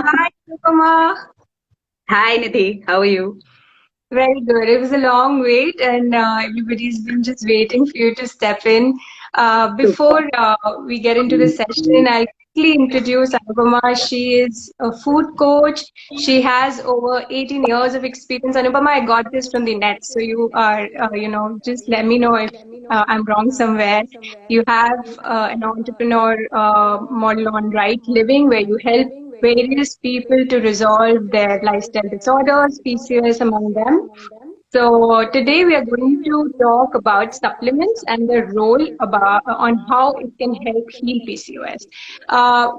Hi, Anupama. Hi, Nidhi. How are you? Very good. It was a long wait, and everybody's been just waiting for you to step in. Before we get into the session, I'll quickly introduce Anupama. She is a food coach. She has over 18 years of experience. Anupama, I got this from the net, so you are, just let me know if I'm wrong somewhere. You have an entrepreneur model on Right Living, where you help various people to resolve their lifestyle disorders, PCOS among them. So today we are going to talk about supplements and the role about on how it can help heal PCOS.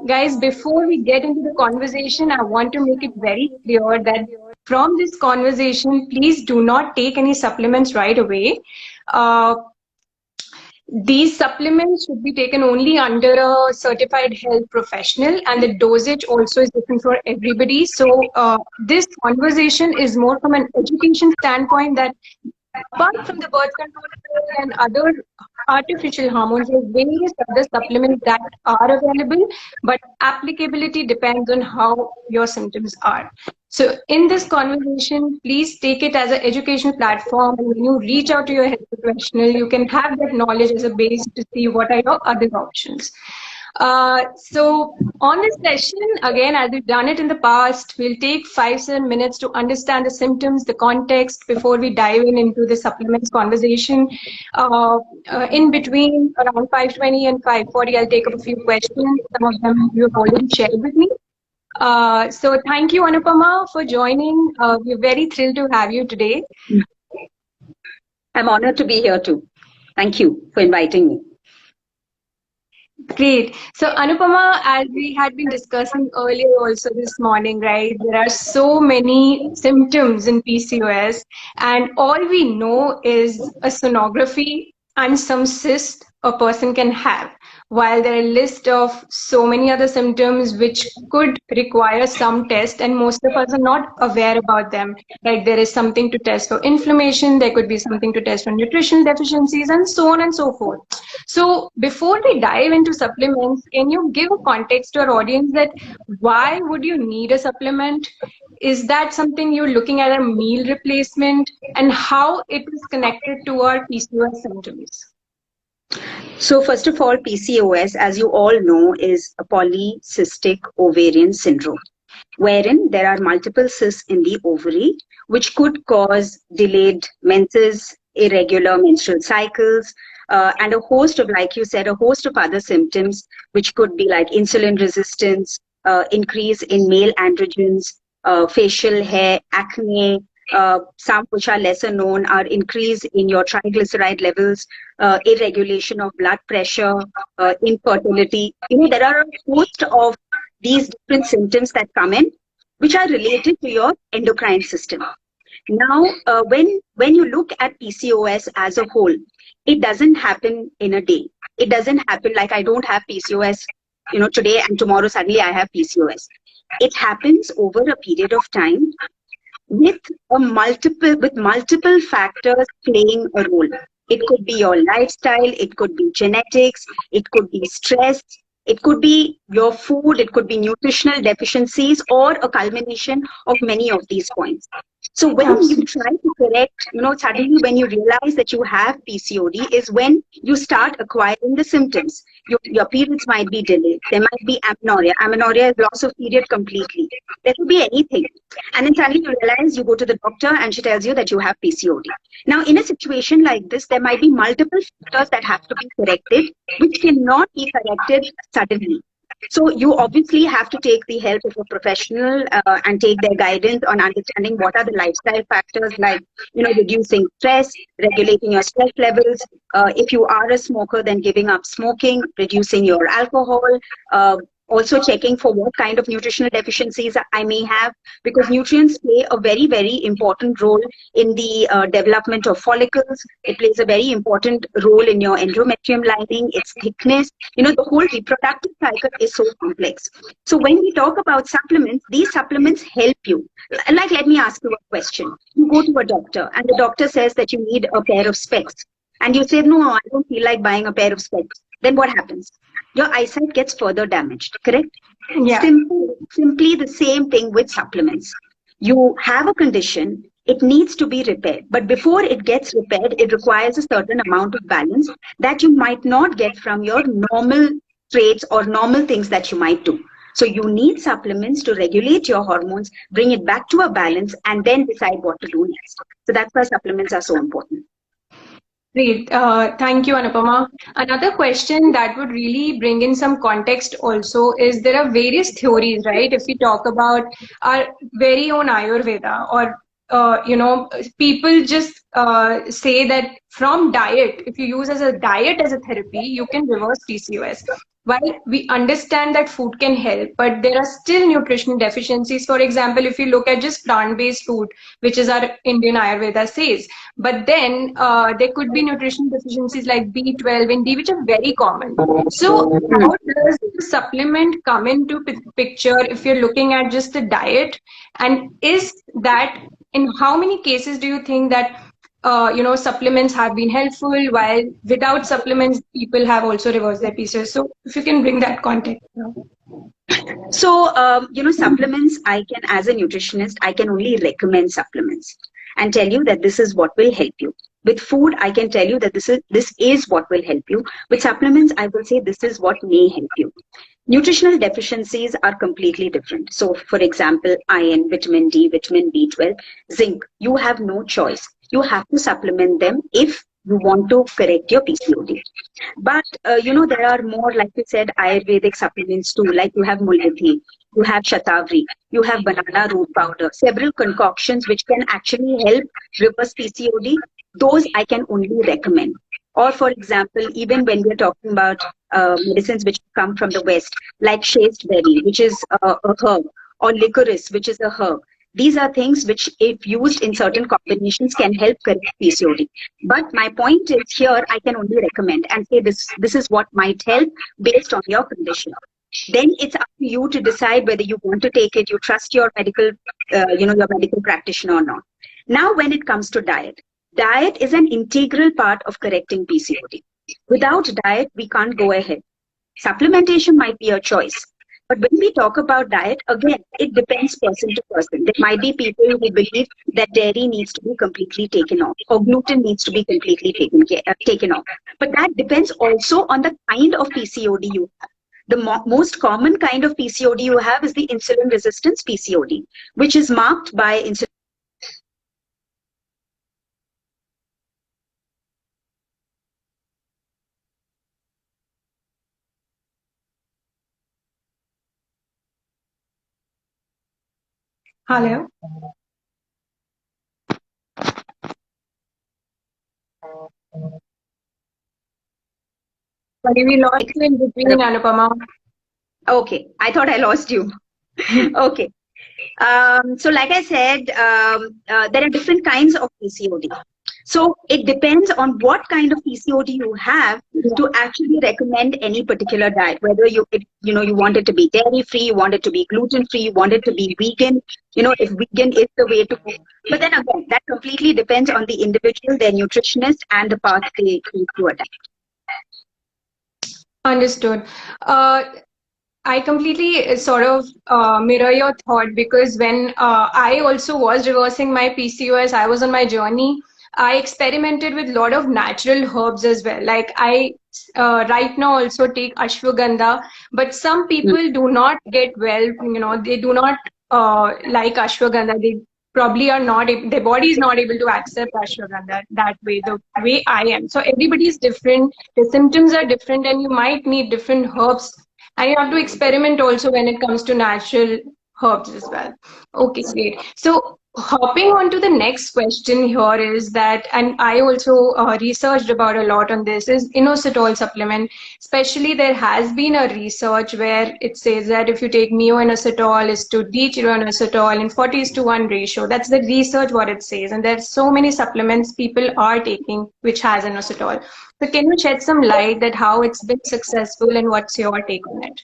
Guys, before we get into the conversation, I want to make it very clear that from this conversation, please do not take any supplements right away. Uh, these supplements should be taken only under a certified health professional, and the dosage also is different for everybody. So, this conversation is more from an education standpoint that apart from the birth control pill and other artificial hormones, there are various other supplements that are available, but applicability depends on how your symptoms are. So in this conversation, please take it as an educational platform, and when you reach out to your health professional, you can have that knowledge as a base to see what are your other options. So on this session, again, as we've done it in the past, we'll take 5-7 minutes to understand the symptoms, the context before we dive into the supplements conversation. In between around 5:20 and 5:40, I'll take up a few questions. Some of them you've already shared with me. So thank you, Anupama, for joining. We're very thrilled to have you today. I'm honored to be here too. Thank you for inviting me. Great. So, Anupama, as we had been discussing earlier also this morning, right, there are so many symptoms in PCOS, and all we know is a sonography and some cyst a person can have, while there are a list of so many other symptoms which could require some test, and most of us are not aware about them. Like there is something to test for inflammation, there could be something to test for nutritional deficiencies, and so on and so forth. So before we dive into supplements, can you give a context to our audience that why would you need a supplement? Is that something you're looking at a meal replacement, and how it is connected to our PCOS symptoms? So, first of all, PCOS, as you all know, is a polycystic ovarian syndrome, wherein there are multiple cysts in the ovary, which could cause delayed menses, irregular menstrual cycles, and a host of, like you said, a host of other symptoms, which could be like insulin resistance, increase in male androgens, facial hair, acne. Some which are lesser known are increase in your triglyceride levels, irregulation of blood pressure, infertility. There are a host of these different symptoms that come in, which are related to your endocrine system. Now, when you look at PCOS as a whole, it doesn't happen in a day. It doesn't happen like I don't have PCOS, today and tomorrow suddenly I have PCOS. It happens over a period of time with multiple factors playing a role. It could be your lifestyle, it could be genetics, it could be stress, it could be your food, it could be nutritional deficiencies, or a culmination of many of these points. So when you try to correct, suddenly when you realize that you have PCOD is when you start acquiring the symptoms. Your periods might be delayed. There might be amenorrhea. Amenorrhea is loss of period completely. There could be anything. And then suddenly you realize you go to the doctor and she tells you that you have PCOD. Now, in a situation like this, there might be multiple factors that have to be corrected, which cannot be corrected suddenly. So you obviously have to take the help of a professional and take their guidance on understanding what are the lifestyle factors like, reducing stress, regulating your stress levels. If you are a smoker, then giving up smoking, reducing your alcohol, also checking for what kind of nutritional deficiencies I may have, because nutrients play a very, very important role in the development of follicles. It plays a very important role in your endometrium lining, its thickness. The whole reproductive cycle is so complex. So when we talk about supplements, these supplements help you. Like, let me ask you a question. You go to a doctor and the doctor says that you need a pair of specs. And you say, no, I don't feel like buying a pair of specs. Then what happens? your eyesight gets further damaged, correct? Yeah. Simply the same thing with supplements. You have a condition, it needs to be repaired. But before it gets repaired, it requires a certain amount of balance that you might not get from your normal traits or normal things that you might do. So you need supplements to regulate your hormones, bring it back to a balance, and then decide what to do next. So that's why supplements are so important. Great. Thank you, Anupama. Another question that would really bring in some context also is there are various theories, right? If we talk about our very own Ayurveda or people just say that from diet, if you use as a diet as a therapy, you can reverse PCOS. While we understand that food can help, but there are still nutritional deficiencies. For example, if you look at just plant-based food, which is our Indian Ayurveda says, but then there could be nutrition deficiencies like B12 and D, which are very common. So how does the supplement come into picture if you're looking at just the diet? And is that, in how many cases do you think that supplements have been helpful, while without supplements, people have also reversed their PCOS? So if you can bring that context. So, supplements, as a nutritionist, I can only recommend supplements and tell you that this is what will help you. With food, I can tell you that this is what will help you. With supplements, I will say this is what may help you. Nutritional deficiencies are completely different. So, for example, iron, vitamin D, vitamin B12, zinc, you have no choice. You have to supplement them if you want to correct your PCOD. But there are more, like you said, Ayurvedic supplements too. Like you have mullethi, you have shatavari, you have banana root powder, several concoctions which can actually help reverse PCOD. Those I can only recommend. Or, for example, even when we're talking about medicines which come from the West, like chasteberry, which is a herb, or licorice, which is a herb. These are things which, if used in certain combinations, can help correct PCOD. But my point is here, I can only recommend and say this is what might help based on your condition. Then it's up to you to decide whether you want to take it, you trust your your medical practitioner or not. Now, when it comes to diet is an integral part of correcting PCOD. Without diet, we can't go ahead. Supplementation might be a choice. But when we talk about diet, again, it depends person to person. There might be people who believe that dairy needs to be completely taken off or gluten needs to be completely taken off. But that depends also on the kind of PCOD you have. The most common kind of PCOD you have is the insulin resistance PCOD, which is marked by insulin. Hello. Sorry, we lost you in between, Anupama. Okay, I thought I lost you. Okay. So like I said, there are different kinds of PCOD. So it depends on what kind of PCOD you have to actually recommend any particular diet, whether you want it to be dairy free, you want it to be gluten free, you want it to be vegan, if vegan is the way to go. But then again, that completely depends on the individual, their nutritionist, and the path they choose to adapt. Understood. I completely sort of mirror your thought, because when I also was reversing my PCOS, I was on my journey. I experimented with a lot of natural herbs as well. Like I right now also take ashwagandha, but some people do not get well. They do not like ashwagandha. They probably are not, their body is not able to accept ashwagandha that way, the way I am. So everybody is different. The symptoms are different, and you might need different herbs. And you have to experiment also when it comes to natural herbs as well. Okay, great. So hopping on to the next question here is that, and I also researched about a lot on this, is inositol supplement. Especially there has been a research where it says that if you take neo-inositol is to D-inositol in 40:1 ratio. That's the research what it says. And there's so many supplements people are taking which has inositol. So can you shed some light that how it's been successful and what's your take on it?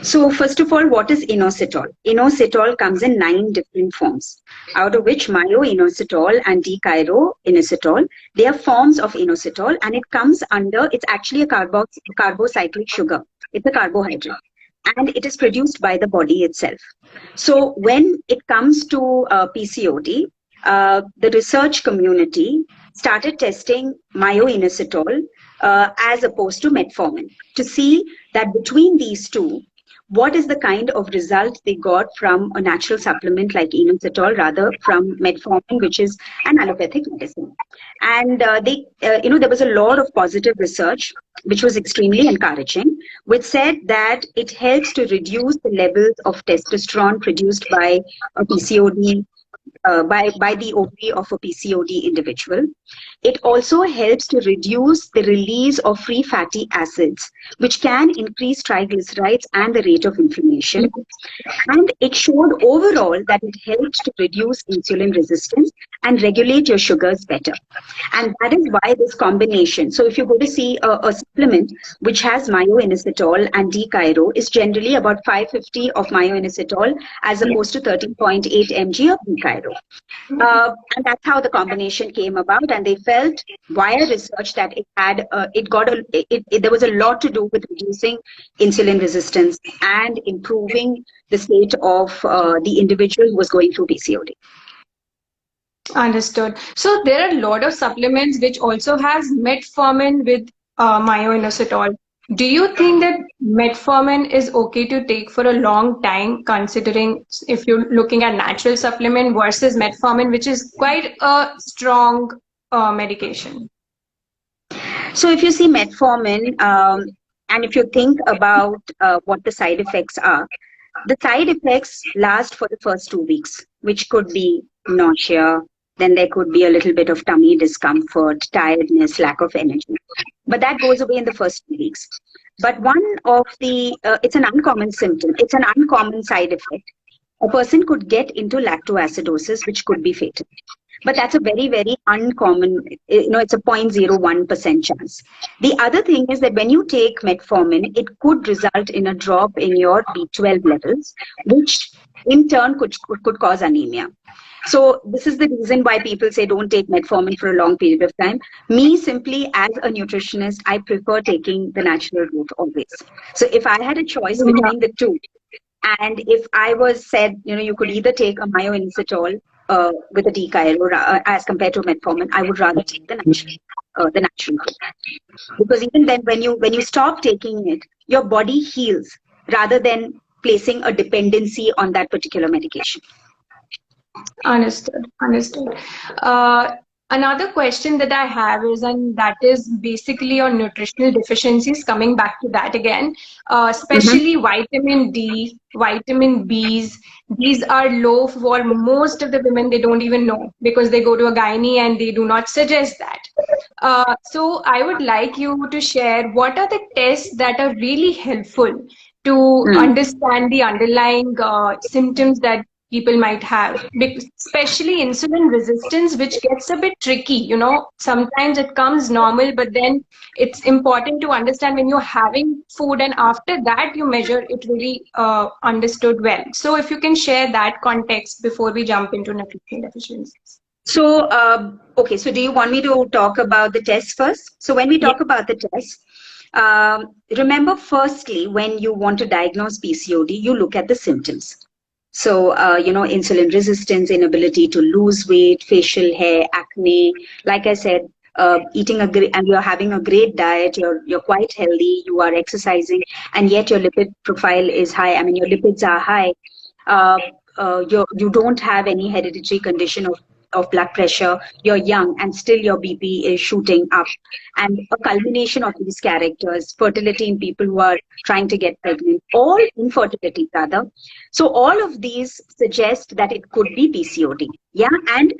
So first of all, what is inositol? Inositol comes in 9 different forms, out of which myo-inositol and D-chiro-inositol, they are forms of inositol, and it comes under, it's actually a carbocyclic sugar. It's a carbohydrate, and it is produced by the body itself. So when it comes to PCOD, the research community started testing myo-inositol as opposed to metformin to see that between these two, what is the kind of result they got from a natural supplement like inositol rather from metformin, which is an allopathic medicine. And there was a lot of positive research which was extremely encouraging, which said that it helps to reduce the levels of testosterone produced by a PCOD, by the ovary of a PCOD individual. It also helps to reduce the release of free fatty acids, which can increase triglycerides and the rate of inflammation. And it showed overall that it helps to reduce insulin resistance and regulate your sugars better. And that is why this combination, so if you go to see a supplement which has myo-inositol and D-chiro, is generally about 550 of myo-inositol as opposed to 13.8 mg of D-chiro. And that's how the combination came about, and they felt via research that there was a lot to do with reducing insulin resistance and improving the state of the individual who was going through PCOD. Understood. So there are a lot of supplements which also has metformin with myo-inositol. Do you think that metformin is okay to take for a long time, considering if you're looking at natural supplement versus metformin, which is quite a strong medication? So if you see metformin, and if you think about what the side effects are, the side effects last for the first 2 weeks, which could be nausea, then there could be a little bit of tummy discomfort, tiredness, lack of energy. But that goes away in the first 2 weeks. But one of the, it's an uncommon symptom, it's an uncommon side effect. A person could get into lactoacidosis, which could be fatal. But that's a very, very uncommon, it's a 0.01% chance. The other thing is that when you take metformin, it could result in a drop in your B12 levels, which in turn could cause anemia. So this is the reason why people say don't take metformin for a long period of time. Me, simply as a nutritionist, I prefer taking the natural route always. So if I had a choice between the two, and if I was said, you could either take a myo-inositol with a D-chiro as compared to metformin, I would rather take the natural route. Because even then, when you stop taking it, your body heals rather than placing a dependency on that particular medication. Understood. Another question that I have is, and that is basically on nutritional deficiencies, coming back to that again, especially vitamin D, vitamin Bs. These are low for most of the women. They don't even know because they go to a gynae and they do not suggest that. So I would like you to share what are the tests that are really helpful to understand the underlying symptoms that people might have, especially insulin resistance, which gets a bit tricky. Sometimes it comes normal, but then it's important to understand when you're having food and after that you measure it really understood well. So if you can share that context before we jump into nutrition deficiencies. So, okay, so do you want me to talk about the tests first? So when we talk about the tests, remember firstly, when you want to diagnose PCOD, you look at the symptoms. So, insulin resistance, inability to lose weight, facial hair, acne. Like I said, eating and you're having a great diet, you're quite healthy, you are exercising, and yet your lipid profile is high. I mean, your lipids are high. You don't have any hereditary condition of blood pressure, you're young and still your BP is shooting up. And a culmination of these characters, fertility in people who are trying to get pregnant, all infertility rather. So all of these suggest that it could be PCOD. Yeah, and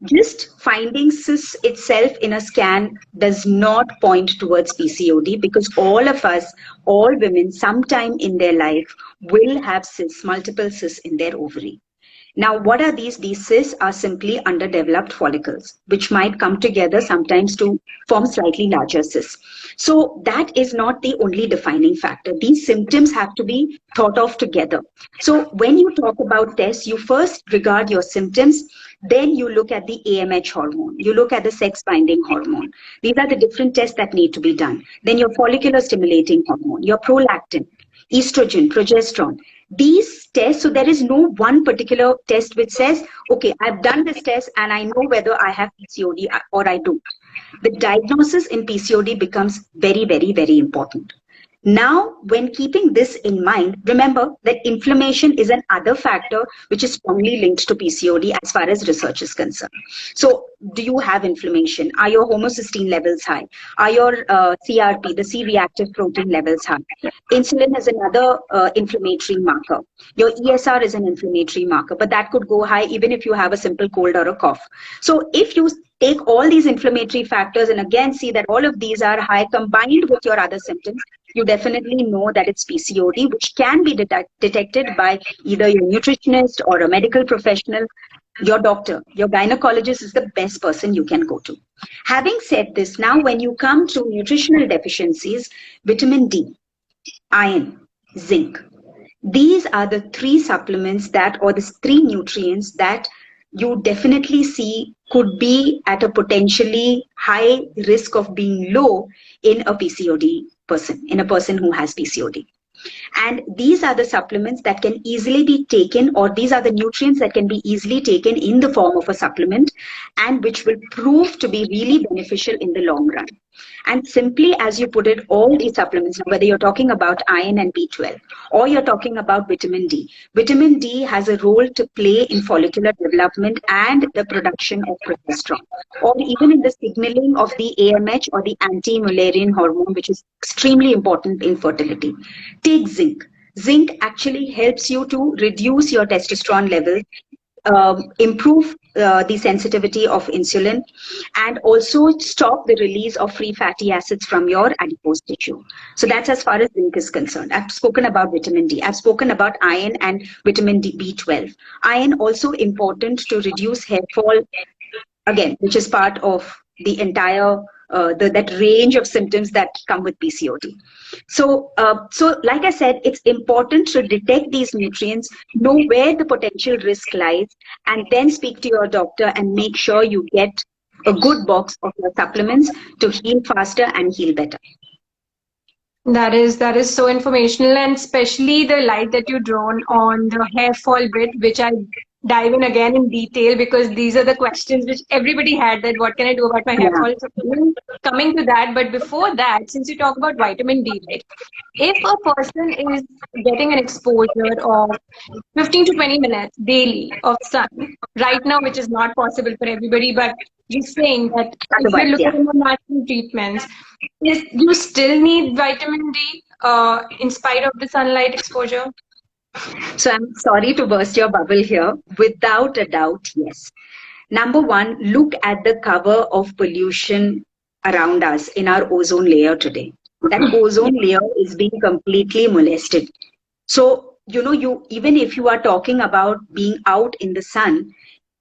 just finding cis itself in a scan does not point towards PCOD, because all of us, all women, sometime in their life will have cis, multiple cis in their ovary. Now, what are these? These cysts are simply underdeveloped follicles, which might come together sometimes to form slightly larger cysts. So that is not the only defining factor. These symptoms have to be thought of together. So when you talk about tests, you first regard your symptoms, then you look at the AMH hormone, you look at the sex binding hormone. These are the different tests that need to be done. Then your follicular stimulating hormone, your prolactin, estrogen, progesterone. These tests, so there is no one particular test which says, okay, I've done this test and I know whether I have PCOD or I don't. The diagnosis in PCOD becomes very, very, very important. Now, when keeping this in mind, remember that inflammation is an other factor which is strongly linked to PCOD as far as research is concerned. So, do you have inflammation? Are your homocysteine levels high? Are your CRP, the C-reactive protein levels high? Insulin is another inflammatory marker. Your ESR is an inflammatory marker, but that could go high even if you have a simple cold or a cough. So, if you take all these inflammatory factors and again see that all of these are high combined with your other symptoms, you definitely know that it's PCOD, which can be detected by either your nutritionist or a medical professional. Your doctor, your gynecologist is the best person you can go to. Having said this, now when you come to nutritional deficiencies, vitamin D, iron, zinc, these are the three supplements that, or the three nutrients that you definitely see could be at a potentially high risk of being low in a PCOD person, in a person who has PCOD. And these are the supplements that can easily be taken, or these are the nutrients that can be easily taken in the form of a supplement and which will prove to be really beneficial in the long run. And simply as you put it, all these supplements, whether you're talking about iron and B12 or you're talking about vitamin D has a role to play in follicular development and the production of progesterone, or even in the signaling of the AMH or the anti-Mullerian hormone, which is extremely important in fertility. Take zinc. Zinc actually helps you to reduce your testosterone levels, improve the sensitivity of insulin, and also stop the release of free fatty acids from your adipose tissue. So that's as far as zinc is concerned. I've spoken about vitamin D. I've spoken about iron and vitamin D, B12. Iron also important to reduce hair fall, again, which is part of the entire that range of symptoms that come with PCOD. So, like I said, it's important to detect these nutrients, know where the potential risk lies, and then speak to your doctor and make sure you get a good box of your supplements to heal faster and heal better. That is so informational, and especially the light that you drawn on the hair fall bit, which I dive in again in detail because these are the questions which everybody had, that what can I do about my hair Yeah. fall? So coming to that, but before that, since you talk about vitamin D, right? If a person is getting an exposure of 15 to 20 minutes daily of sun right now, which is not possible for everybody, but just saying that if you're Otherwise, looking yeah. at natural treatments, is you still need vitamin D in spite of the sunlight exposure? So I'm sorry to burst your bubble here. Without a doubt, yes. Number one, look at the cover of pollution around us in our ozone layer today. That ozone layer is being completely molested. So, you even if you are talking about being out in the sun,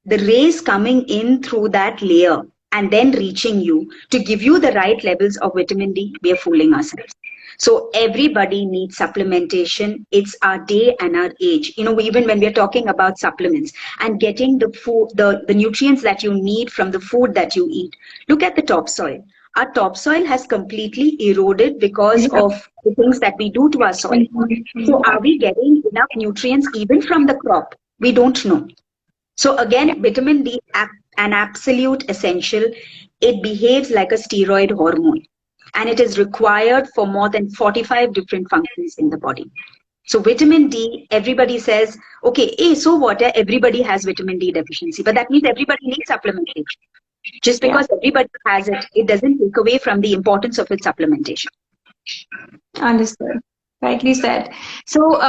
the rays coming in through that layer and then reaching you to give you the right levels of vitamin D, we are fooling ourselves. So everybody needs supplementation. It's our day and our age. Even when we're talking about supplements and getting the food, the nutrients that you need from the food that you eat. Look at the topsoil. Our topsoil has completely eroded because Yeah. of the things that we do to our soil. So are we getting enough nutrients even from the crop? We don't know. So again, vitamin D, an absolute essential. It behaves like a steroid hormone and it is required for more than 45 different functions in the body. So vitamin D, everybody says, okay, so what? Everybody has vitamin D deficiency, but that means everybody needs supplementation. Just Yeah. because everybody has it, it doesn't take away from the importance of its supplementation. Understood. Rightly said. So,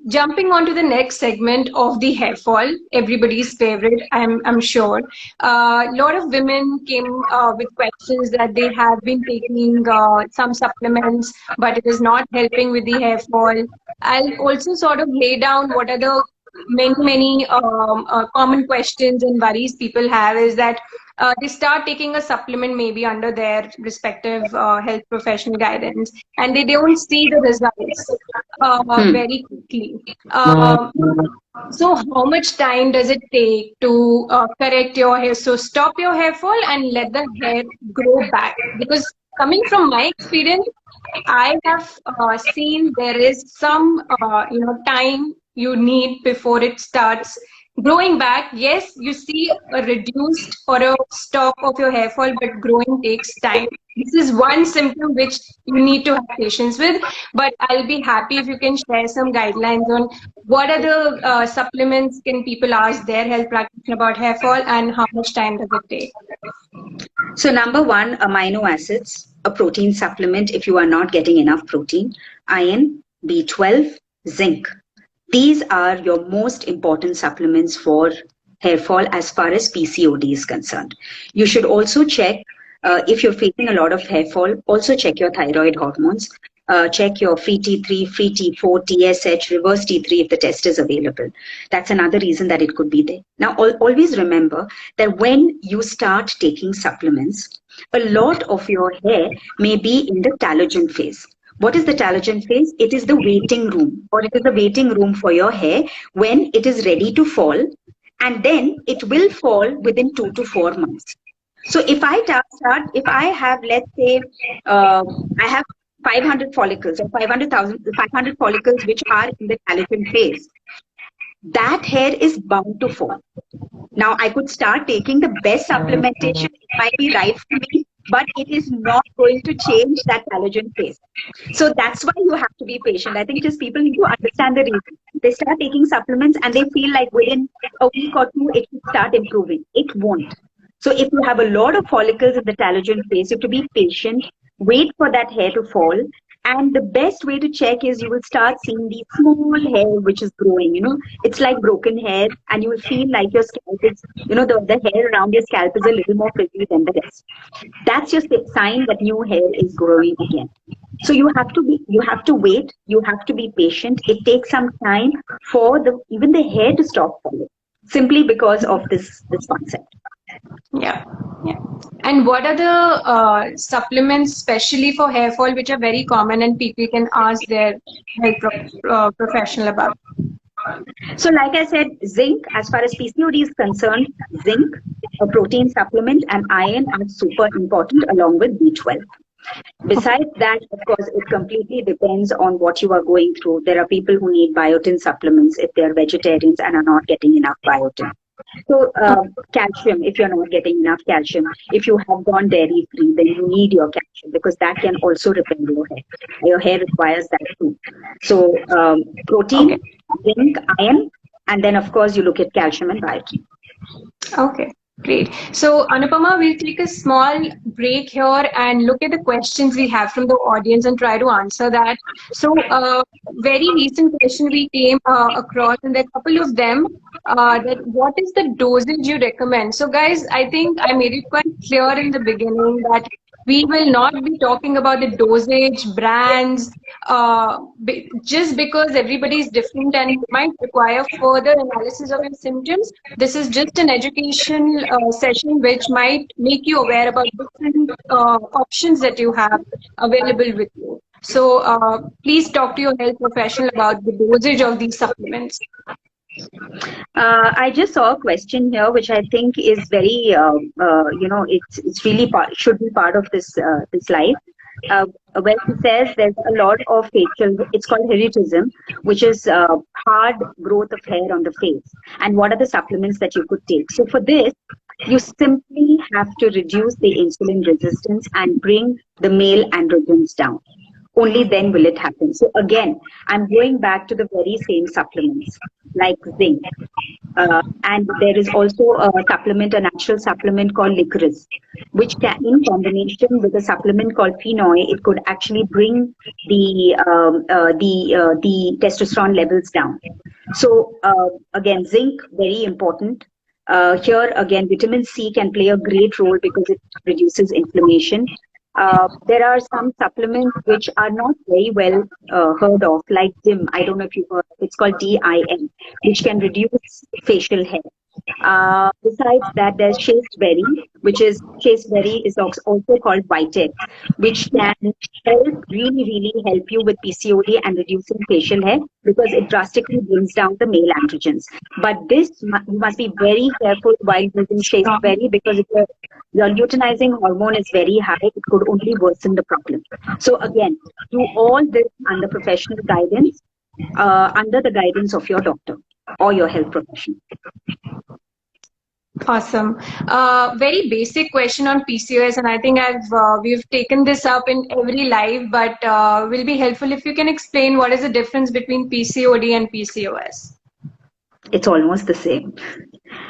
jumping on to the next segment of the hair fall, everybody's favorite, I'm sure. A lot of women came with questions that they have been taking some supplements, but it is not helping with the hair fall. I'll also sort of lay down what are the many common questions and worries people have is that they start taking a supplement maybe under their respective health professional guidance, and they don't see the results Hmm. very quickly. Um, so how much time does it take to correct your hair? So stop your hair fall and let the hair grow back. Because coming from my experience, I have seen there is some, time you need before it starts growing back. Yes, you see a reduced or a stop of your hair fall, but growing takes time. This is one symptom which you need to have patience with. But I'll be happy if you can share some guidelines on what are the supplements can people ask their health practitioner about hair fall and how much time does it take? So number one, amino acids, a protein supplement if you are not getting enough protein, iron, B12, zinc. These are your most important supplements for hair fall as far as PCOD is concerned. You should also check if you're facing a lot of hair fall, also check your thyroid hormones. Check your free T3, free T4, TSH, reverse T3 if the test is available. That's another reason that it could be there. Now, always remember that when you start taking supplements, a lot of your hair may be in the telogen phase. What is the telogen phase? It is the waiting room, or it is the waiting room for your hair when it is ready to fall, and then it will fall within 2 to 4 months. So if I have, let's say, I have 500 follicles or 500 follicles which are in the telogen phase, that hair is bound to fall. Now, I could start taking the best supplementation. It might be right for me, but it is not going to change that allergen phase. So that's why you have to be patient. I think just people need to understand the reason. They start taking supplements and they feel like within a week or two, it will start improving. It won't. So if you have a lot of follicles in the telogen phase, you have to be patient, wait for that hair to fall. And the best way to check is you will start seeing the small hair which is growing. It's like broken hair, and you will feel like your scalp is, the hair around your scalp is a little more frizzy than the rest. That's your sign that new hair is growing again. So you have to wait, you have to be patient. It takes some time for even the hair to stop falling, simply because of this concept. Yeah, yeah. And what are the supplements, especially for hair fall, which are very common and people can ask their professional about? So, like I said, zinc, as far as PCOD is concerned, zinc, a protein supplement, and iron are super important along with B12. Besides that, of course, it completely depends on what you are going through. There are people who need biotin supplements if they are vegetarians and are not getting enough biotin. So, calcium, if you're not getting enough calcium, if you have gone dairy free, then you need your calcium because that can also repair your hair. Your hair requires that too. So, Okay. protein, zinc, iron, and then, of course, you look at calcium and biotin. Okay, great. So, Anupama, we'll take a small break here and look at the questions we have from the audience and try to answer that. So, very recent question we came across, and there are a couple of them. That what is the dosage you recommend? So, guys, I think I made it quite clear in the beginning that we will not be talking about the dosage, brands, just because everybody is different and might require further analysis of your symptoms. This is just an education session which might make you aware about different options that you have available with you. So please talk to your health professional about the dosage of these supplements. I just saw a question here, which I think is very, it's really should be part of this life. Where it says there's a lot of facial, it's called hirsutism, which is hard growth of hair on the face. And what are the supplements that you could take? So for this, you simply have to reduce the insulin resistance and bring the male androgens down. Only then will it happen. So again, I'm going back to the very same supplements like zinc. And there is also a supplement, a natural supplement called licorice, which can, in combination with a supplement called phenol, it could actually bring the testosterone levels down. So again, zinc, very important. Here again, vitamin C can play a great role because it reduces inflammation. There are some supplements which are not very well heard of, like DIM. I don't know if you've heard. It's called DIM, which can reduce facial hair. Besides that, there's chasteberry is also called Vitex, which can really help you with PCOD and reducing facial hair because it drastically brings down the male androgens. But you must be very careful while using chasteberry because if your luteinizing hormone is very high, it could only worsen the problem. So again, do all this under professional guidance, under the guidance of your doctor or your health professional. Awesome. Very basic question on PCOS, and I think we've taken this up in every live, but will be helpful if you can explain what is the difference between PCOD and PCOS. It's almost the same.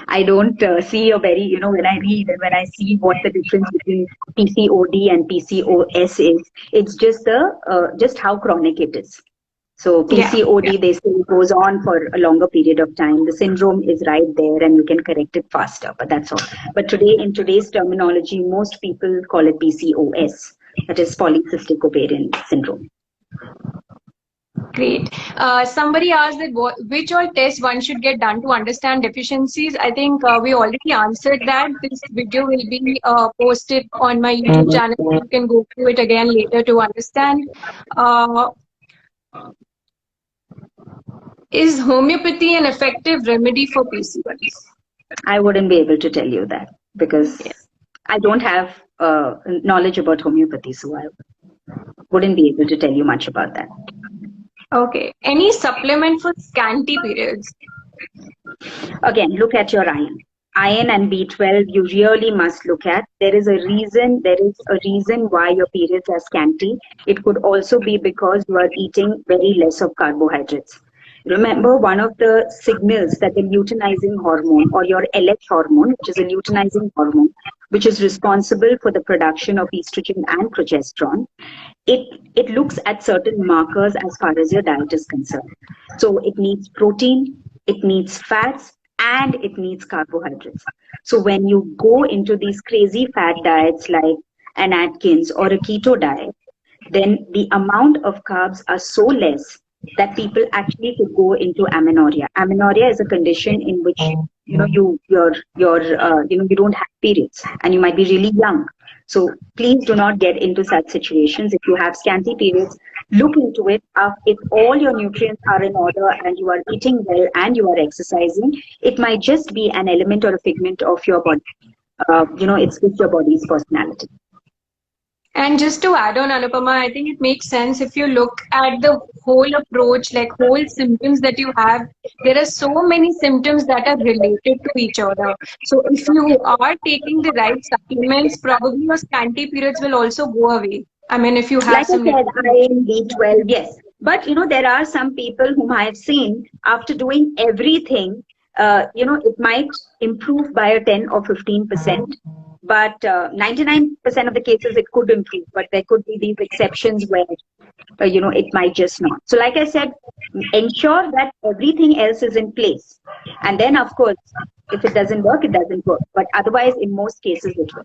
I don't see a very, when I read and when I see what the difference between PCOD and PCOS is, it's just how chronic it is. So PCOD, they say it goes on for a longer period of time. The syndrome is right there and you can correct it faster, but that's all. But in today's terminology, most people call it PCOS, that is polycystic ovarian syndrome. Great. Somebody asked that which all tests one should get done to understand deficiencies. I think we already answered that. This video will be posted on my YouTube channel. You can go through it again later to understand. Is homeopathy an effective remedy for PCOS? I wouldn't be able to tell you that because I don't have knowledge about homeopathy, so I wouldn't be able to tell you much about that. Okay. Any supplement for scanty periods? Again, look at your iron. Iron and B12 you really must look at. There is a reason why your periods are scanty. It could also be because you are eating very less of carbohydrates. Remember, one of the signals that the luteinizing hormone or your LH hormone, which is a luteinizing hormone, which is responsible for the production of estrogen and progesterone, it looks at certain markers as far as your diet is concerned. So it needs protein, it needs fats, and it needs carbohydrates. So when you go into these crazy fat diets like an Atkins or a keto diet, then the amount of carbs are so less that people actually could go into amenorrhea. Amenorrhea is a condition in which you don't have periods and you might be really young. So please do not get into such situations. If you have scanty periods, look into it. If all your nutrients are in order and you are eating well and you are exercising, it might just be an element or a figment of your body. It's with your body's personality. And just to add on, Anupama, I think it makes sense if you look at the whole approach, like whole symptoms that you have. There are so many symptoms that are related to each other. So if you are taking the right supplements, probably your scanty periods will also go away. I mean, if you have like I said, iron, B12, yes. But, there are some people whom I have seen after doing everything, it might improve by a 10 or 15%. But 99% of the cases it could improve, but there could be these exceptions where, it might just not. So like I said, ensure that everything else is in place. And then, of course, if it doesn't work, it doesn't work. But otherwise, in most cases, it will.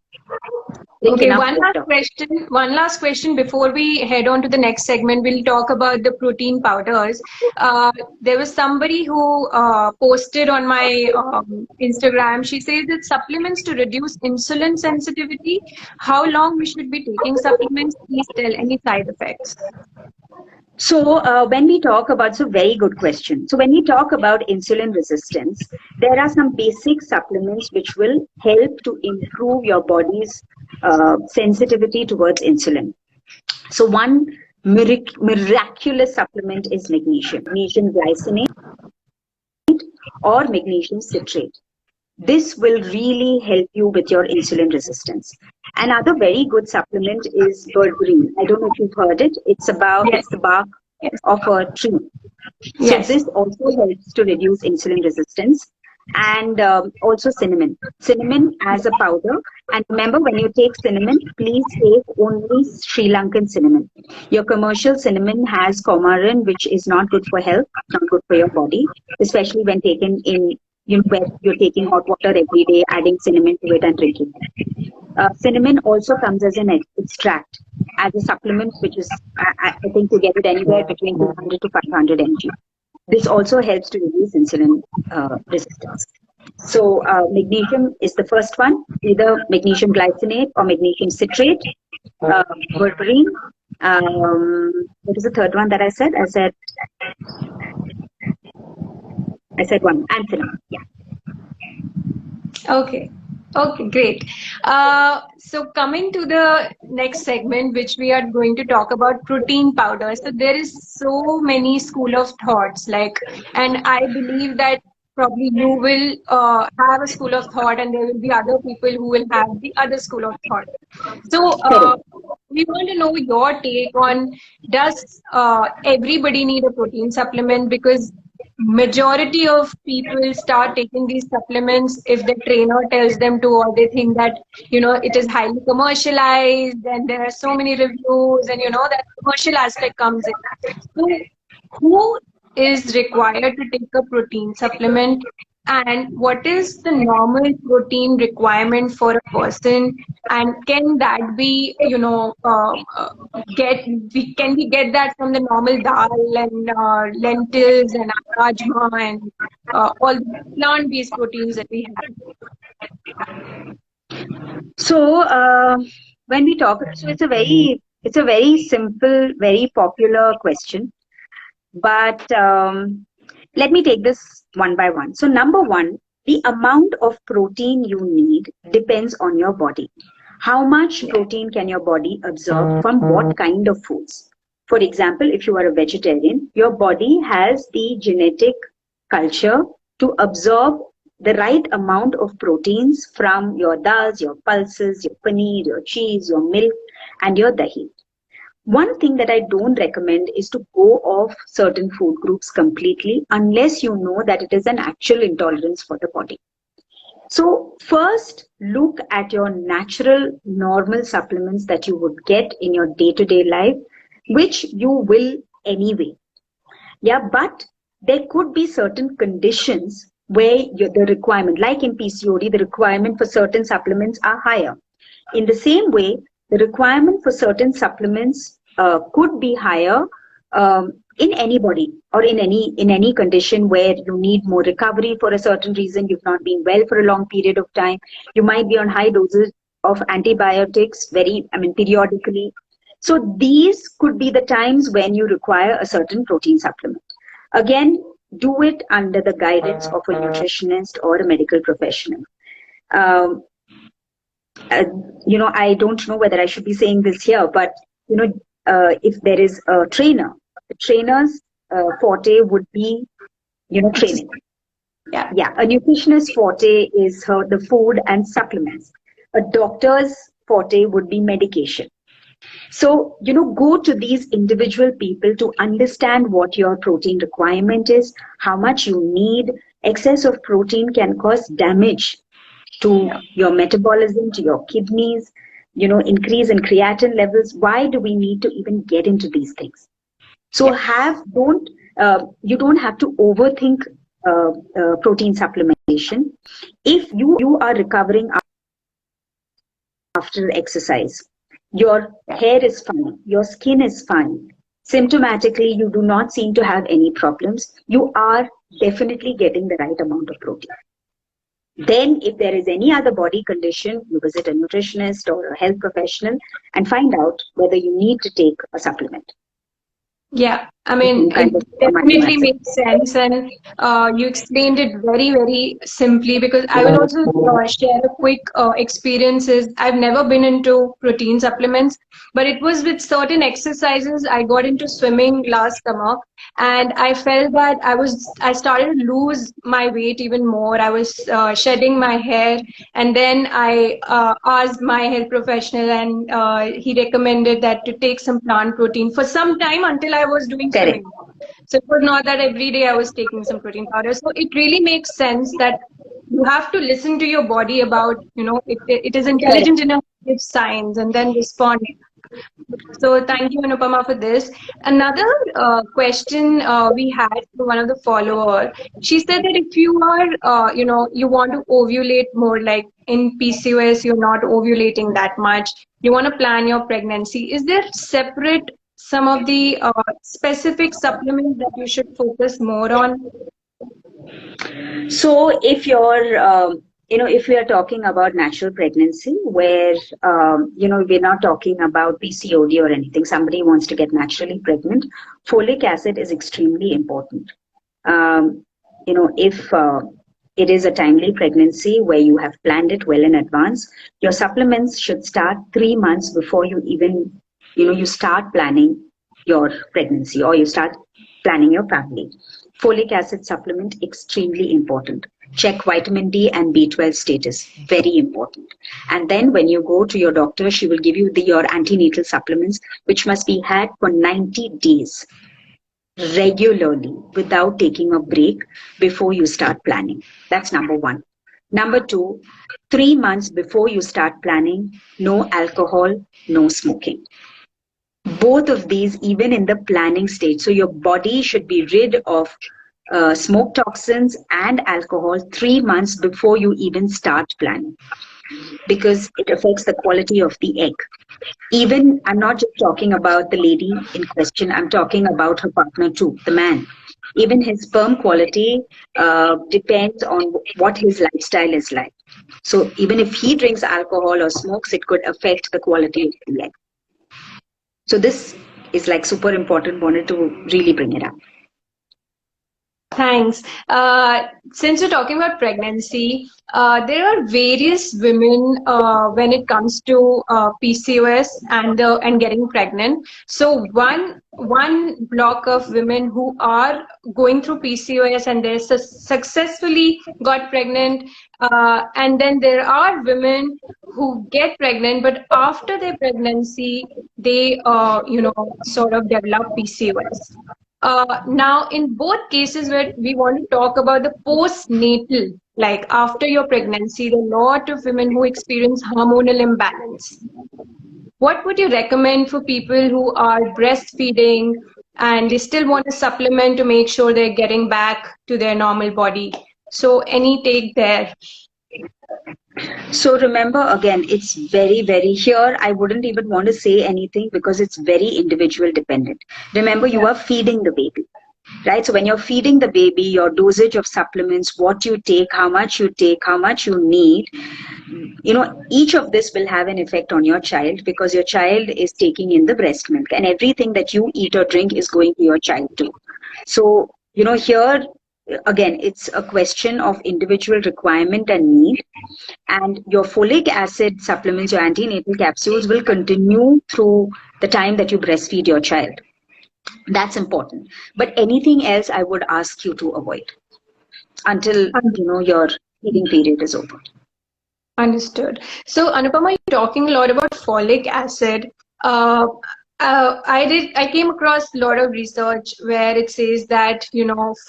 Okay, one last question before we head on to the next segment. We'll talk about the protein powders. There was somebody who posted on my Instagram. She says that supplements to reduce insulin sensitivity. How long we should be taking supplements? Please tell any side effects. So when we talk about, very good question. So when we talk about insulin resistance, there are some basic supplements which will help to improve your body's sensitivity towards insulin. So one miraculous supplement is magnesium glycinate or magnesium citrate. This will really help you with your insulin resistance. Another very good supplement is berberine. I don't know if you've heard it. It's the bark of a tree. So this also helps to reduce insulin resistance. And also cinnamon. Cinnamon as a powder. And remember, when you take cinnamon, please take only Sri Lankan cinnamon. Your commercial cinnamon has coumarin, which is not good for health, not good for your body, especially when taken in where you're taking hot water every day, adding cinnamon to it and drinking it. Cinnamon also comes as an extract, as a supplement, which is, I think you get it anywhere between 200 to 500 mg. This also helps to reduce insulin resistance. So magnesium is the first one, either magnesium glycinate or magnesium citrate, berberine. What is the third one that I said? I said one, amphetamine. Yeah. Okay. Okay, great. So coming to the next segment, which we are going to talk about protein powder. So there is so many school of thoughts, like, and I believe that probably you will have a school of thought, and there will be other people who will have the other school of thought. So Correct. we want to know your take on, does everybody need a protein supplement? Because majority of people start taking these supplements if the trainer tells them to, or they think that it is highly commercialized and there are so many reviews, and that commercial aspect comes in. So who is required to take a protein supplement, and what is the normal protein requirement for a person, and can that be can we get that from the normal dal and lentils and rajma and all the plant-based proteins that we have? So when we talk, so it's a very simple, very popular question. But let me take this one by one. So number one, the amount of protein you need depends on your body. How much protein can your body absorb from what kind of foods? For example, if you are a vegetarian, your body has the genetic culture to absorb the right amount of proteins from your dals, your pulses, your paneer, your cheese, your milk, and your dahi. One thing that I don't recommend is to go off certain food groups completely unless you know that it is an actual intolerance for the body. So first, look at your natural, normal supplements that you would get in your day-to-day life, which you will anyway. Yeah, but there could be certain conditions where the requirement, like in PCOD, the requirement for certain supplements are higher. In the same way, the requirement for certain supplements could be higher in anybody or in any condition where you need more recovery for a certain reason. You've not been well for a long period of time. You might be on high doses of antibiotics periodically. So these could be the times when you require a certain protein supplement. Again, do it under the guidance of a nutritionist or a medical professional. Um, I don't know whether I should be saying this here, but if there is a trainer, the trainer's forte would be, training. Yeah. A nutritionist's forte is the food and supplements. A doctor's forte would be medication. So, go to these individual people to understand what your protein requirement is, how much you need. Excess of protein can cause damage to your metabolism, to your kidneys, increase in creatine levels. Why do we need to even get into these things? So you don't have to overthink protein supplementation. If you are recovering after exercise, your hair is fine, your skin is fine, symptomatically you do not seem to have any problems, you are definitely getting the right amount of protein. Then if there is any other body condition, you visit a nutritionist or a health professional and find out whether you need to take a supplement. Yeah, I mean, it definitely makes sense, and you explained it very, very simply, because I will also share a quick experiences. I've never been into protein supplements, but it was with certain exercises. I got into swimming last summer, and I felt that I started to lose my weight even more. I was shedding my hair, and then I asked my health professional, and he recommended that to take some plant protein for some time until I was doing swimming. So it was not that every day I was taking some protein powder. So it really makes sense that you have to listen to your body about, it is intelligent enough to give signs and then respond So thank you, Anupama, for this. Another question we had from one of the follower. She said that if you are, you want to ovulate more, like in PCOS, you're not ovulating that much. You want to plan your pregnancy. Is there separate some of the specific supplements that you should focus more on? So if you're, if we are talking about natural pregnancy, where, we're not talking about PCOD or anything, somebody wants to get naturally pregnant, folic acid is extremely important. If it is a timely pregnancy where you have planned it well in advance, your supplements should start 3 months before you even, you start planning your pregnancy or you start planning your family. Folic acid supplement, extremely important. Check vitamin D and B12 status, very important. And then when you go to your doctor, she will give you your antenatal supplements, which must be had for 90 days regularly without taking a break before you start planning. That's number one. Number two, 3 months before you start planning, no alcohol, no smoking. Both of these, even in the planning stage. So your body should be rid of smoke toxins and alcohol 3 months before you even start planning, because it affects the quality of the egg. Even, I'm not just talking about the lady in question, I'm talking about her partner too, the man. Even his sperm quality depends on what his lifestyle is like. So even if he drinks alcohol or smokes, it could affect the quality of the egg. So this is like super important, wanted to really bring it up. Thanks. Since we're talking about pregnancy, there are various women when it comes to PCOS and getting pregnant. So one block of women who are going through PCOS and they successfully got pregnant, and then there are women who get pregnant, but after their pregnancy, they sort of develop PCOS. Now, in both cases where we want to talk about the postnatal, like after your pregnancy, there are a lot of women who experience hormonal imbalance. What would you recommend for people who are breastfeeding and they still want a supplement to make sure they're getting back to their normal body? So, any take there? So remember, again, it's very, very here. I wouldn't even want to say anything because it's very individual dependent. Remember, you are feeding the baby, right? So when you're feeding the baby, your dosage of supplements, what you take, how much you take, how much you need, each of this will have an effect on your child because your child is taking in the breast milk and everything that you eat or drink is going to your child too. So, here, again, it's a question of individual requirement and need. And your folic acid supplements, your antenatal capsules will continue through the time that you breastfeed your child. That's important. But anything else I would ask you to avoid until, your feeding period is over. Understood. So, Anupama, you're talking a lot about folic acid. I came across a lot of research where it says that,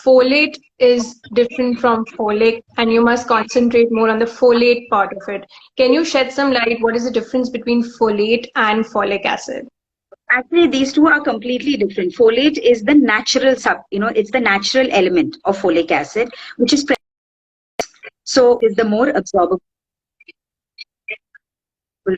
folate is different from folic and you must concentrate more on the folate part of it. Can you shed some light? What is the difference between folate and folic acid? Actually, these two are completely different. Folate is the natural it's the natural element of folic acid, which is so is the more absorbable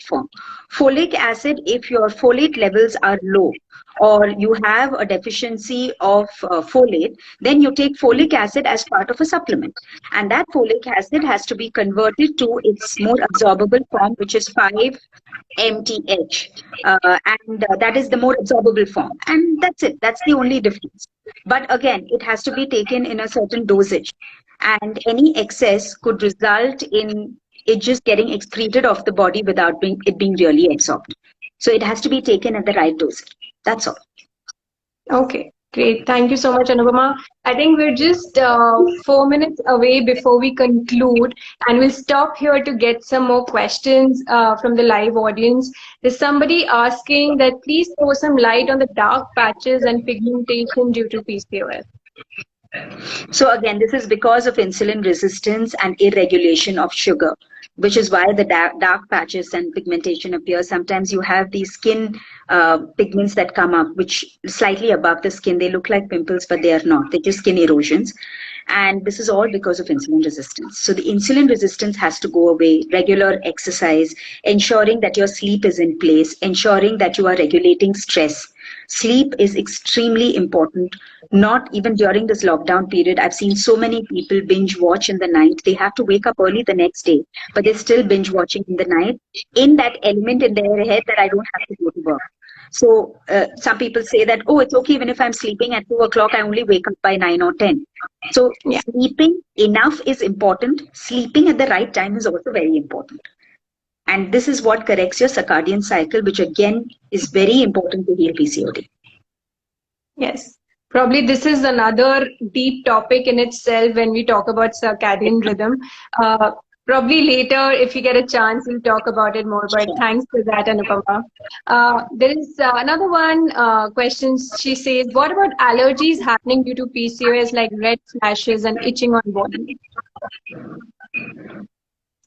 form. Folic acid, if your folate levels are low or you have a deficiency of folate, then you take folic acid as part of a supplement. And that folic acid has to be converted to its more absorbable form, which is 5-MTH. And that is the more absorbable form. And that's it. That's the only difference. But again, it has to be taken in a certain dosage. And any excess could result in it just getting excreted off the body without it being really absorbed. So it has to be taken at the right dosage. That's all. Okay, great. Thank you so much, Anupama. I think we're just 4 minutes away before we conclude, and we'll stop here to get some more questions from the live audience. There's somebody asking that please throw some light on the dark patches and pigmentation due to PCOS. So again, this is because of insulin resistance and irregulation of sugar. which is why the dark patches and pigmentation appear. Sometimes you have these skin pigments that come up, which slightly above the skin, they look like pimples, but they are not. They're just skin erosions. And this is all because of insulin resistance. So the insulin resistance has to go away, regular exercise, ensuring that your sleep is in place, ensuring that you are regulating stress. Sleep is extremely important. Not even during this lockdown period, I've seen so many people binge watch in the night. They have to wake up early the next day, but they're still binge watching in the night, in that element in their head that I don't have to go to work. So some people say that, oh, it's okay even if I'm sleeping at 2 o'clock, I only wake up by 9 or 10. So Yeah. sleeping enough is important. Sleeping at the right time is also very important. And this is what corrects your circadian cycle, which again is very important to heal PCOD. Yes. Probably this is another deep topic in itself when we talk about circadian rhythm. Uh, Probably later, if you get a chance, we'll talk about it more. But thanks for that, Anupama. There is another one question. She says, what about allergies happening due to PCOS like red flashes and itching on body?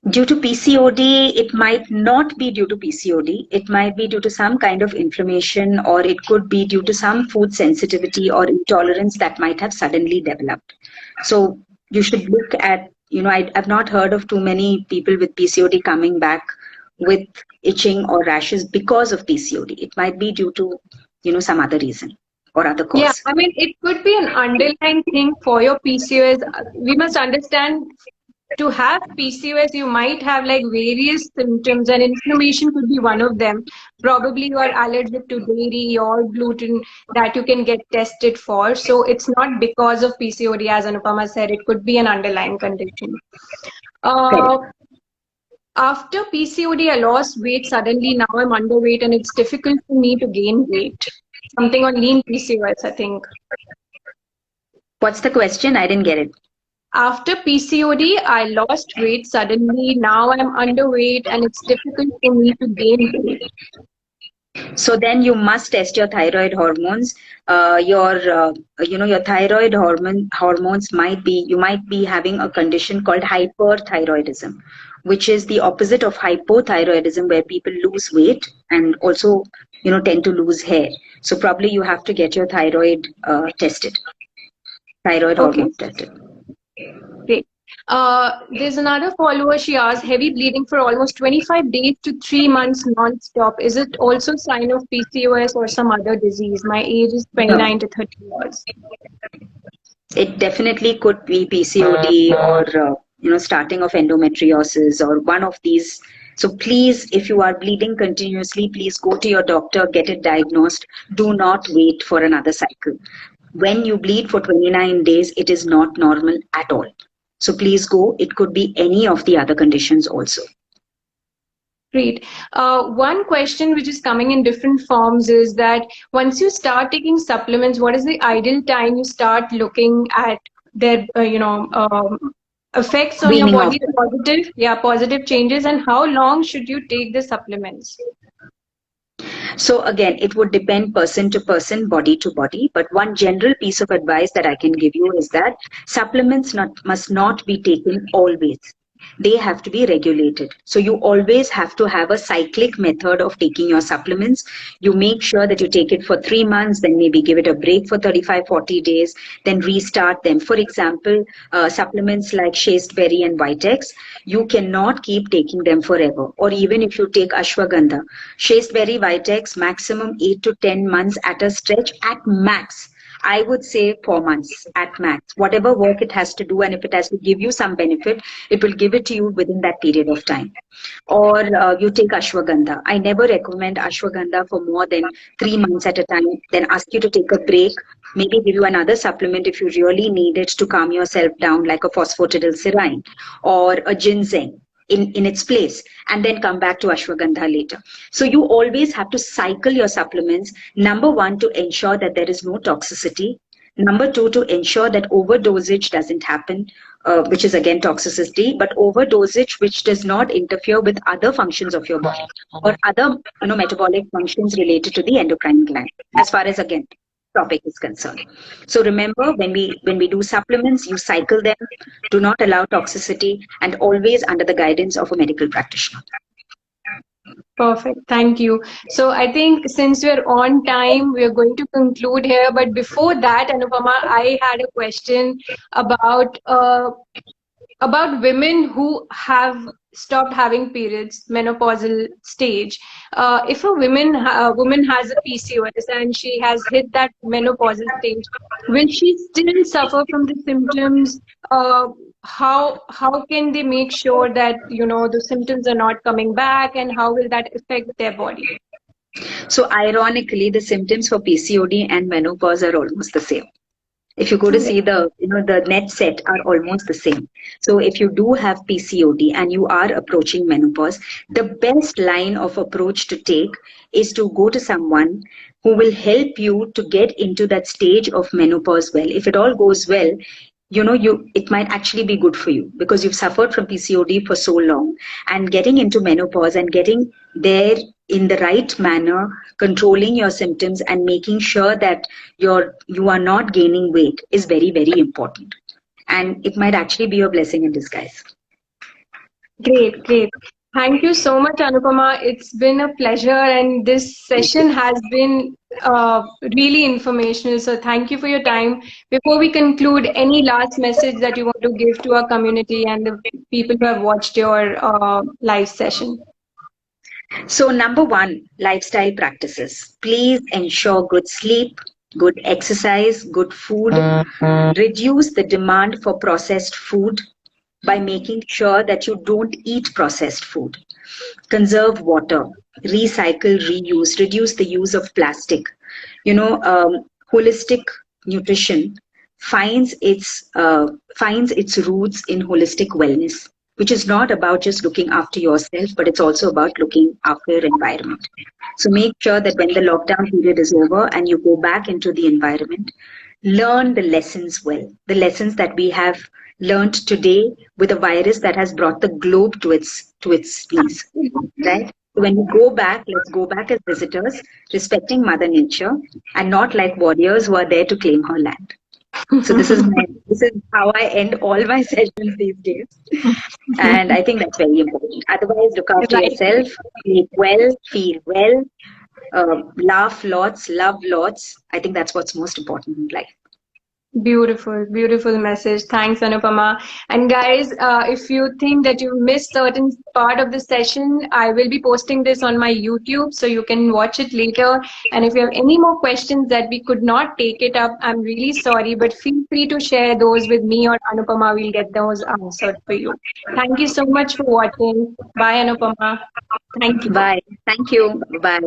Due to PCOD, it might not be due to PCOD. It might be due to some kind of inflammation, or it could be due to some food sensitivity or intolerance that might have suddenly developed. So you should look at, I've not heard of too many people with PCOD coming back with itching or rashes because of PCOD. It might be due to, some other reason or other Yeah, cause. I mean, it could be an underlying thing for your PCOS. We must understand, to have PCOS, you might have like various symptoms, and inflammation could be one of them. Probably you are allergic to dairy or gluten that you can get tested for. So it's not because of PCOD, as Anupama said, it could be an underlying condition. Uh, Correct. After PCOD, I lost weight suddenly. Now I'm underweight and it's difficult for me to gain weight. Something on lean PCOS, I think. What's the question? I didn't get it. After PCOD, I lost weight suddenly. Now I'm underweight and it's difficult for me to gain weight. So then you must test your thyroid hormones. Your thyroid hormones you might be having a condition called hyperthyroidism, which is the opposite of hypothyroidism, where people lose weight and also, tend to lose hair. So probably you have to get your tested, thyroid Okay, hormones tested. great. There's another follower. She asked, heavy bleeding for almost 25 days to 3 months non-stop. Is it also a sign of PCOS or some other disease? My age is No, 29 to 30 years. it definitely could be PCOD or starting of endometriosis or one of these. So please, if you are bleeding continuously, please go to your doctor, get it diagnosed. Do not wait for another cycle. When you bleed for 29 days, it is not normal at all. So please go. It could be any of the other conditions also. Great. One question which is coming in different forms is that once you start taking supplements, what is the ideal time you start looking at their, effects on your Weaning off. body, positive changes, and how long should you take the supplements? So again, it would depend person to person, body to body. But one general piece of advice that I can give you is that supplements must not be taken always. They have to be regulated. So you always have to have a cyclic method of taking your supplements. You make sure that you take it for 3 months, then maybe give it a break for 35, 40 days, then restart them. For example, supplements like shast berry and Vitex, you cannot keep taking them forever. Or even if you take ashwagandha, shast berry, Vitex, maximum 8 to 10 months at a stretch at max. I would say 4 months at max. Whatever work it has to do, and if it has to give you some benefit, it will give it to you within that period of time. Or you take ashwagandha. I never recommend ashwagandha for more than 3 months at a time. Then ask you to take a break. Maybe give you another supplement if you really need it to calm yourself down, like a phosphatidylserine or a ginseng in its place, and then come back to ashwagandha later. So you always have to cycle your supplements. Number one, to ensure that there is no toxicity. Number two, to ensure that overdosage doesn't happen, which is again toxicity, but overdosage which does not interfere with other functions of your body or other metabolic functions related to the endocrine gland. As far as again topic is concerned. So remember, when we do supplements, you cycle them, do not allow toxicity, and always under the guidance of a medical practitioner. Perfect. Thank you. So I think since we're on time, we're going to conclude here. But before that, Anupama, I had a question about women who have stopped having periods, menopausal stage. If a woman has a PCOS and she has hit that menopausal stage, will she still suffer from the symptoms? How can they make sure that the symptoms are not coming back, and how will that affect their body? So ironically, the symptoms for PCOD and menopause are almost the same. If you go to see the net set are almost the same. So if you do have PCOD and you are approaching menopause, the best line of approach to take is to go to someone who will help you to get into that stage of menopause well. If it all goes well, it might actually be good for you because you've suffered from PCOD for so long, and getting into menopause and getting there in the right manner, controlling your symptoms and making sure that you are not gaining weight is very, very important. And it might actually be a blessing in disguise. Great, great. Thank you so much, Anupama. It's been a pleasure, and this session has been really informational. So, thank you for your time. Before we conclude, any last message that you want to give to our community and the people who have watched your live session? So, number one, lifestyle practices. Please ensure good sleep, good exercise, good food. Reduce the demand for processed food by making sure that you don't eat processed food. Conserve water, recycle, reuse, reduce the use of plastic. Holistic nutrition finds its roots in holistic wellness, which is not about just looking after yourself, but it's also about looking after your environment. So make sure that when the lockdown period is over and you go back into the environment, learn the lessons well, the lessons that we have learned today with a virus that has brought the globe to its knees, right? So when we go back, let's go back as visitors, respecting Mother Nature, and not like warriors who are there to claim her land. So this is how I end all my sessions these days, and I think that's very important. Otherwise, look after yourself, eat well, feel well, laugh lots, love lots. I think that's what's most important in life. Beautiful, beautiful message. Thanks, Anupama. And guys, if you think that you missed certain part of the session, I will be posting this on my YouTube, so you can watch it later. And if you have any more questions that we could not take it up, I'm really sorry, but feel free to share those with me or Anupama. We'll get those answered for you. Thank you so much for watching. Bye, Anupama. Thank you. Bye. Thank you. Bye.